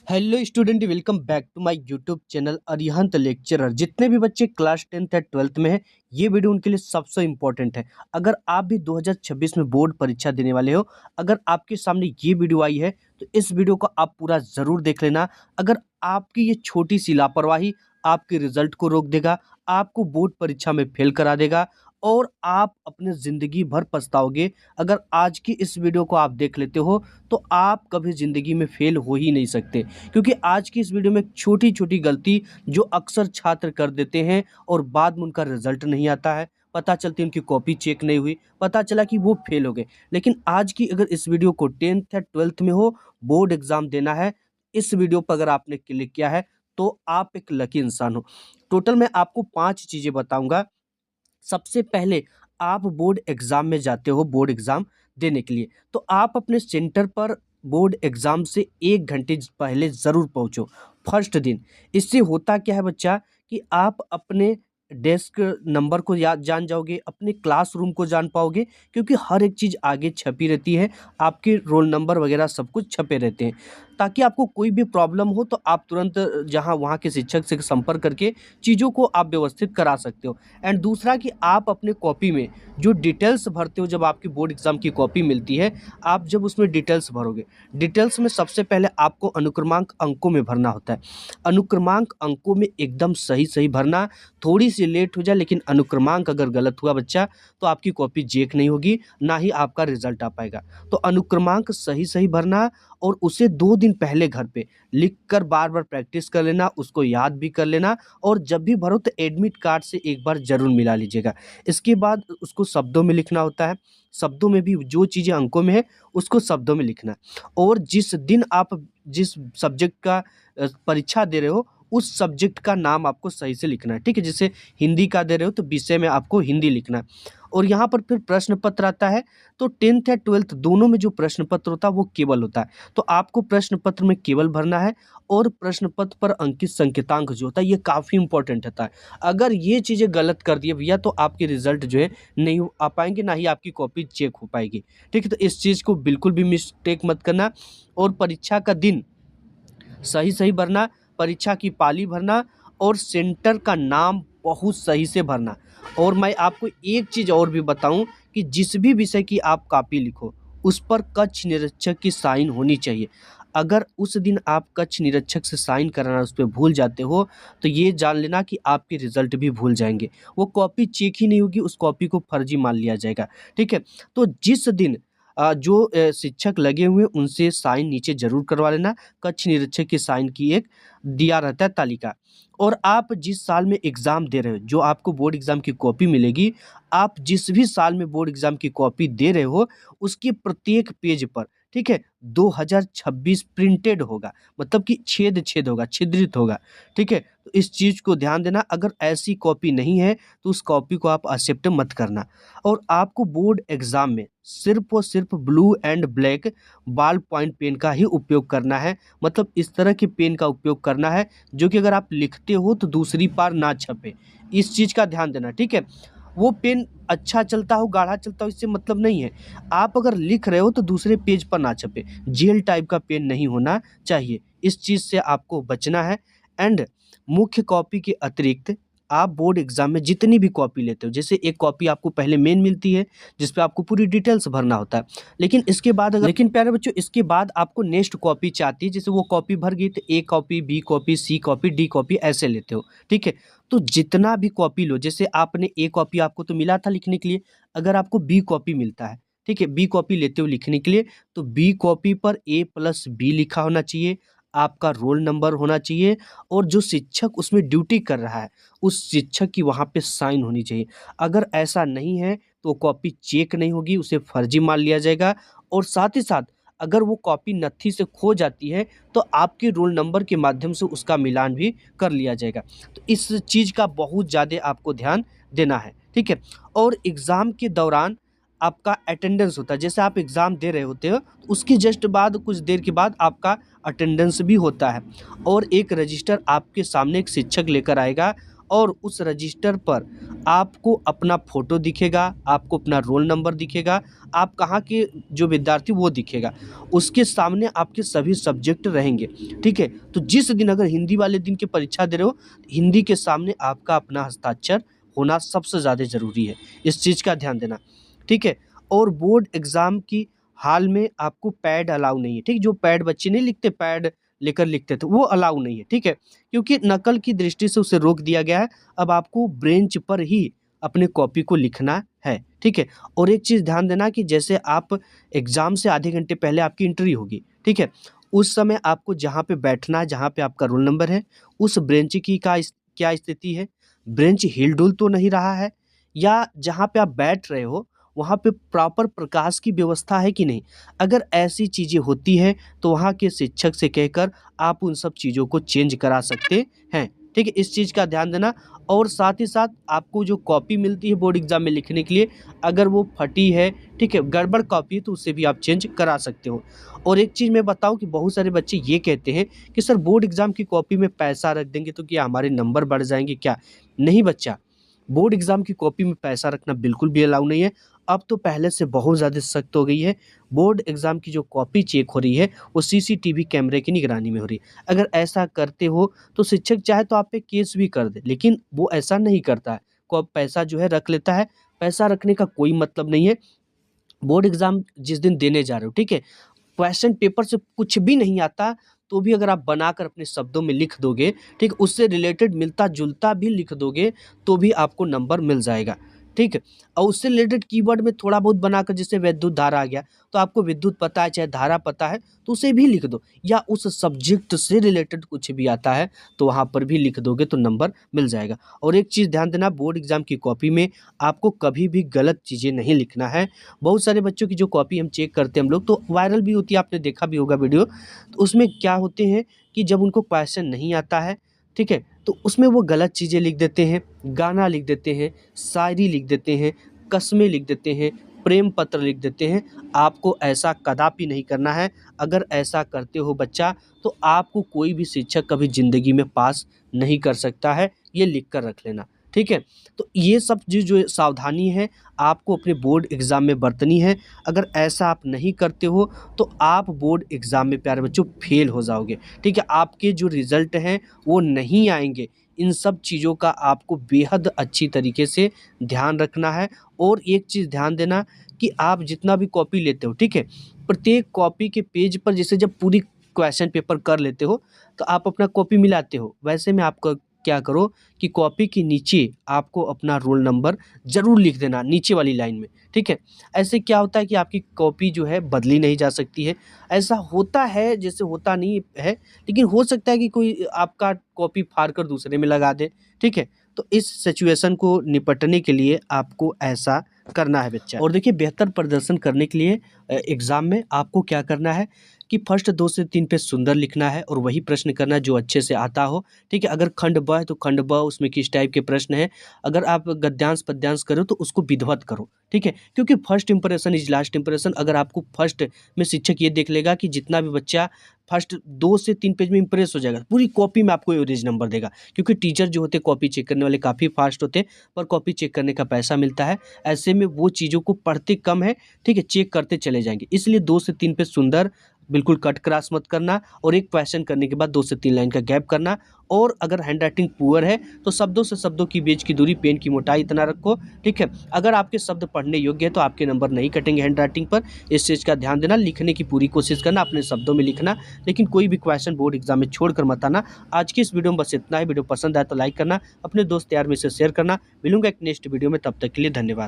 Hello student, welcome back to my YouTube channel Arihant lecturer. जितने भी बच्चे क्लास 10th या 12th में हैं, ये वीडियो उनके लिए सबसे इम्पोर्टेंट है। अगर आप भी 2026 में बोर्ड परीक्षा देने वाले हो, अगर आपके सामने ये वीडियो आई है तो इस वीडियो को आप पूरा ज़रूर देख लेना। अगर आपकी ये छोटी सी लापरवाही आपके रिजल्ट को रोक देगा, आपको बोर्ड परीक्षा में फेल करा देगा और आप अपने ज़िंदगी भर पछताओगे। अगर आज की इस वीडियो को आप देख लेते हो तो आप कभी ज़िंदगी में फेल हो ही नहीं सकते, क्योंकि आज की इस वीडियो में एक छोटी-छोटी गलती जो अक्सर छात्र कर देते हैं और बाद में उनका रिजल्ट नहीं आता है, पता चलती है उनकी कॉपी चेक नहीं हुई, पता चला कि वो फेल हो गए। लेकिन आज की अगर इस वीडियो को 10th या 12th में हो, बोर्ड एग्ज़ाम देना है, इस वीडियो पर अगर आपने क्लिक किया है, तो आप एक लकी इंसान हो। टोटल मैं आपको 5 चीज़ें बताऊँगा। सबसे पहले आप बोर्ड एग्ज़ाम में जाते हो बोर्ड एग्ज़ाम देने के लिए, तो आप अपने सेंटर पर बोर्ड एग्ज़ाम से 1 घंटे पहले ज़रूर पहुँचो, फर्स्ट दिन। इससे होता क्या है बच्चा कि आप अपने डेस्क नंबर को याद जान जाओगे, अपने क्लासरूम को जान पाओगे, क्योंकि हर एक चीज़ आगे छपी रहती है, आपके रोल नंबर वगैरह सब कुछ छपे रहते हैं, ताकि आपको कोई भी प्रॉब्लम हो तो आप तुरंत जहाँ वहाँ के शिक्षक से संपर्क करके चीज़ों को आप व्यवस्थित करा सकते हो। एंड दूसरा कि आप अपने कॉपी में जो डिटेल्स भरते हो, जब आपकी बोर्ड एग्ज़ाम की कॉपी मिलती है, आप जब उसमें डिटेल्स भरोगे, डिटेल्स में सबसे पहले आपको अनुक्रमांक अंकों में भरना होता है। अनुक्रमांक अंकों में एकदम सही-सही भरना, थोड़ी सी लेट हो जाए लेकिन अनुक्रमांक अगर गलत हुआ बच्चा, तो आपकी कॉपी चेक नहीं होगी, ना ही आपका रिज़ल्ट आ पाएगा। तो अनुक्रमांक सही-सही भरना और उसे 2 दिन पहले घर पे लिख कर बार-बार प्रैक्टिस कर लेना, उसको याद भी कर लेना और जब भी भरो तो एडमिट कार्ड से एक बार ज़रूर मिला लीजिएगा। इसके बाद उसको शब्दों में लिखना होता है, शब्दों में भी जो चीज़ें अंकों में है, उसको शब्दों में लिखना है। और जिस दिन आप जिस सब्जेक्ट का परीक्षा दे रहे हो, उस सब्जेक्ट का नाम आपको सही से लिखना है, ठीक है? जैसे हिंदी का दे रहे हो तो विषय में आपको हिंदी लिखना है। और यहाँ पर फिर प्रश्न पत्र आता है, तो 10th या 12th दोनों में जो प्रश्न पत्र होता है वो केवल होता है। तो आपको प्रश्न पत्र में केवल भरना है और प्रश्न पत्र पर अंकित संकेतांक जो होता है, ये काफ़ी इंपॉर्टेंट होता है। अगर ये चीज़ें गलत कर दिए भैया, तो आपके रिजल्ट जो है नहीं आ पाएँगे, ना ही आपकी कॉपी चेक हो पाएगी, ठीक है? तो इस चीज़ को बिल्कुल भी मिस्टेक मत करना। और परीक्षा का दिन सही-सही भरना, परीक्षा की पाली भरना और सेंटर का नाम बहुत सही से भरना। और मैं आपको एक चीज़ और भी बताऊँ कि जिस भी विषय की आप कॉपी लिखो, उस पर कक्ष निरीक्षक की साइन होनी चाहिए। अगर उस दिन आप कक्ष निरीक्षक से साइन कराना उस पे भूल जाते हो, तो ये जान लेना कि आपके रिज़ल्ट भी भूल जाएँगे। वो कॉपी चेक ही नहीं होगी, उस कॉपी को फर्जी मान लिया जाएगा, ठीक है? तो जिस दिन जो शिक्षक लगे हुए हैं उनसे साइन नीचे ज़रूर करवा लेना। कक्ष निरीक्षक की साइन की एक दिया रहता है तालिका। और आप जिस साल में एग्ज़ाम दे रहे हो, जो आपको बोर्ड एग्ज़ाम की कॉपी मिलेगी, आप जिस भी साल में बोर्ड एग्ज़ाम की कॉपी दे रहे हो, उसके प्रत्येक पेज पर, ठीक है, 2026 प्रिंटेड होगा, मतलब कि छेद-छेद होगा, छिद्रित होगा, ठीक है? तो इस चीज़ को ध्यान देना। अगर ऐसी कॉपी नहीं है, तो उस कॉपी को आप एक्सेप्ट मत करना। और आपको बोर्ड एग्ज़ाम में सिर्फ़ और सिर्फ़ blue and black ball point pen का ही उपयोग करना है। मतलब इस तरह के पेन का उपयोग करना है, जो कि अगर आप लिखते हो तो दूसरी बार ना छपे। इस चीज़ का ध्यान देना, ठीक है? वो पेन अच्छा चलता हो, गाढ़ा चलता हो, इससे मतलब नहीं है। आप अगर लिख रहे हो तो दूसरे पेज पर ना छपे। जेल टाइप का पेन नहीं होना चाहिए। इस चीज़ से आपको बचना है। एंड मुख्य कॉपी के अतिरिक्त आप बोर्ड एग्ज़ाम में जितनी भी कॉपी लेते हो, जैसे एक कॉपी आपको पहले मेन मिलती है, जिस पे आपको पूरी डिटेल्स भरना होता है। लेकिन प्यारे बच्चों, इसके बाद आपको नेक्स्ट कॉपी चाहती है, जैसे वो कॉपी भर गई तो A copy, B copy, C copy, D copy ऐसे लेते हो, ठीक है? तो जितना भी कॉपी लो, जैसे आपने ए कॉपी आपको तो मिला था लिखने के लिए, अगर आपको बी कॉपी मिलता है, ठीक है? बी कॉपी लेते हो लिखने के लिए, तो बी कॉपी पर A+B लिखा होना चाहिए, आपका रोल नंबर होना चाहिए और जो शिक्षक उसमें ड्यूटी कर रहा है, उस शिक्षक की वहाँ पे साइन होनी चाहिए। अगर ऐसा नहीं है, तो कॉपी चेक नहीं होगी, उसे फर्जी मान लिया जाएगा। और साथ ही साथ अगर वो कॉपी नत्थी से खो जाती है, तो आपके रोल नंबर के माध्यम से उसका मिलान भी कर लिया जाएगा। तो इस चीज़ का बहुत ज़्यादा आपको ध्यान देना है, ठीक है? और एग्ज़ाम के दौरान आपका अटेंडेंस होता है, जैसे आप एग्ज़ाम दे रहे होते हो, तो उसके जस्ट बाद कुछ देर के बाद आपका अटेंडेंस भी होता है और एक रजिस्टर आपके सामने एक शिक्षक लेकर आएगा और उस रजिस्टर पर आपको अपना फ़ोटो दिखेगा, आपको अपना रोल नंबर दिखेगा, आप कहाँ के जो विद्यार्थी वो दिखेगा। उसके सामने आपके सभी सब्जेक्ट रहेंगे, ठीक है। तो जिस दिन अगर हिंदी वाले दिन की परीक्षा दे रहे हो, हिंदी के सामने आपका अपना हस्ताक्षर होना सबसे ज़्यादा ज़रूरी है, इस चीज़ का ध्यान देना, ठीक है। और बोर्ड एग्ज़ाम की हाल में आपको पैड अलाउ नहीं है, ठीक। जो पैड बच्चे नहीं लिखते, पैड लेकर लिखते थे, वो अलाउ नहीं है, ठीक है। क्योंकि नकल की दृष्टि से उसे रोक दिया गया है। अब आपको बेंच पर ही अपने कॉपी को लिखना है, ठीक है। और एक चीज़ ध्यान देना कि जैसे आप एग्ज़ाम से आधे घंटे पहले आपकी एंट्री होगी, ठीक है। उस समय आपको जहाँ पे बैठना है, जहाँ पे आपका रोल नंबर है, उस बेंच की क्या स्थिति है? बेंच हिल-डुल तो नहीं रहा है? या जहाँ पे आप बैठ रहे हो, वहाँ पे प्रॉपर प्रकाश की व्यवस्था है कि नहीं? अगर ऐसी चीज़ें होती हैं, तो वहाँ के शिक्षक से कहकर आप उन सब चीज़ों को चेंज करा सकते हैं, ठीक है। इस चीज़ का ध्यान देना। और साथ ही साथ आपको जो कॉपी मिलती है बोर्ड एग्ज़ाम में लिखने के लिए, अगर वो फटी है, ठीक है, गड़बड़ कॉपी है, तो उसे भी आप चेंज करा सकते हो। और एक चीज़ मैं बताऊँ कि बहुत सारे बच्चे ये कहते हैं कि सर बोर्ड एग्ज़ाम की कॉपी में पैसा रख देंगे तो क्या हमारे नंबर बढ़ जाएँगे क्या? नहीं बच्चा, बोर्ड एग्ज़ाम की कॉपी में पैसा रखना बिल्कुल भी अलाउ नहीं है। अब तो पहले से बहुत ज़्यादा सख्त हो गई है। बोर्ड एग्ज़ाम की जो कॉपी चेक हो रही है, वो सीसीटीवी कैमरे की निगरानी में हो रही है। अगर ऐसा करते हो, तो शिक्षक चाहे तो आप पे केस भी कर दे, लेकिन वो ऐसा नहीं करता है। पैसा जो है रख लेता है। पैसा रखने का कोई मतलब नहीं है। बोर्ड एग्ज़ाम जिस दिन देने जा रहे हो, ठीक है? क्वेश्चन पेपर से कुछ भी नहीं आता, तो भी अगर आप बनाकर अपने शब्दों में लिख दोगे, ठीक, उससे रिलेटेड मिलता-जुलता भी लिख दोगे, तो भी आपको नंबर मिल जाएगा, ठीक है। और उससे रिलेटेड कीवर्ड में थोड़ा बहुत बनाकर, जैसे विद्युत धारा आ गया, तो आपको विद्युत पता है, चाहे धारा पता है, तो उसे भी लिख दो। या उस सब्जेक्ट से रिलेटेड कुछ भी आता है, तो वहाँ पर भी लिख दोगे तो नंबर मिल जाएगा। और एक चीज़ ध्यान देना, बोर्ड एग्ज़ाम की कॉपी में आपको कभी भी गलत चीज़ें नहीं लिखना है। बहुत सारे बच्चों की जो कॉपी हम चेक करते हैं हम लोग, तो वायरल भी होती है, आपने देखा भी होगा वीडियो। तो उसमें क्या होते हैं कि जब उनको क्वेश्चन नहीं आता है, ठीक है, तो उसमें वो गलत चीज़ें लिख देते हैं, गाना लिख देते हैं, शायरी लिख देते हैं, कस्में लिख देते हैं, प्रेम पत्र लिख देते हैं। आपको ऐसा कदापि नहीं करना है। अगर ऐसा करते हो बच्चा, तो आपको कोई भी शिक्षक कभी ज़िंदगी में पास नहीं कर सकता है, ये लिख कर रख लेना, ठीक है। तो ये सब चीज़ जो सावधानी है, आपको अपने बोर्ड एग्ज़ाम में बरतनी है। अगर ऐसा आप नहीं करते हो, तो आप बोर्ड एग्ज़ाम में प्यारे बच्चों फेल हो जाओगे, ठीक है। आपके जो रिज़ल्ट हैं, वो नहीं आएँगे। इन सब चीज़ों का आपको बेहद अच्छी तरीके से ध्यान रखना है। और एक चीज़ ध्यान देना कि आप जितना भी कॉपी लेते हो, ठीक है, प्रत्येक कॉपी के पेज पर जैसे जब पूरी क्वेश्चन पेपर कर लेते हो, तो आप अपना कॉपी मिलाते हो। वैसे में आपको क्या करो कि कॉपी के नीचे आपको अपना रोल नंबर ज़रूर लिख देना, नीचे वाली लाइन में, ठीक है। ऐसे क्या होता है कि आपकी कॉपी जो है बदली नहीं जा सकती है। ऐसा होता है, जैसे होता नहीं है, लेकिन हो सकता है कि कोई आपका कॉपी फाड़ कर दूसरे में लगा दे, ठीक है। तो इस सिचुएशन को निपटने के लिए आपको ऐसा करना है बच्चा। और देखिए, बेहतर प्रदर्शन करने के लिए एग्ज़ाम में आपको क्या करना है कि फर्स्ट 2 से 3 पेज सुंदर लिखना है और वही प्रश्न करना है जो अच्छे से आता हो, ठीक है। अगर खंड ब है तो खंड ब उसमें किस टाइप के प्रश्न हैं। अगर आप गद्यांश पद्यांश करो तो उसको विधिवत करो, ठीक है। क्योंकि first impression is last impression. अगर आपको फर्स्ट में शिक्षक ये देख लेगा कि जितना भी बच्चा फर्स्ट 2 से 3 पेज में इम्प्रेस हो जाएगा, पूरी कॉपी में आपको एवरेज नंबर देगा। क्योंकि टीचर जो होते हैं कॉपी चेक करने वाले काफ़ी फास्ट होते हैं, पर कॉपी चेक करने का पैसा मिलता है। ऐसे में वो चीज़ों को पढ़ते कम है, ठीक है, चेक करते चले जाएँगे। इसलिए 2 से 3 पेज सुंदर, बिल्कुल कट क्रॉस मत करना। और एक क्वेश्चन करने के बाद 2 से 3 लाइन का गैप करना। और अगर हैंडराइटिंग पुअर है, तो शब्दों से शब्दों के बीच की दूरी, पेन की मोटाई इतना रखो, ठीक है। अगर आपके शब्द पढ़ने योग्य है, तो आपके नंबर नहीं कटेंगे हैंडराइटिंग पर। इस चीज़ का ध्यान देना। लिखने की पूरी कोशिश करना, अपने शब्दों में लिखना, लेकिन कोई भी क्वेश्चन बोर्ड एग्जाम में छोड़कर मत आना। आज की इस वीडियो में बस इतना ही। वीडियो पसंद आए तो लाइक करना, अपने दोस्त यार में से शेयर करना। मिलूंगा एक नेक्स्ट वीडियो में, तब तक के लिए धन्यवाद।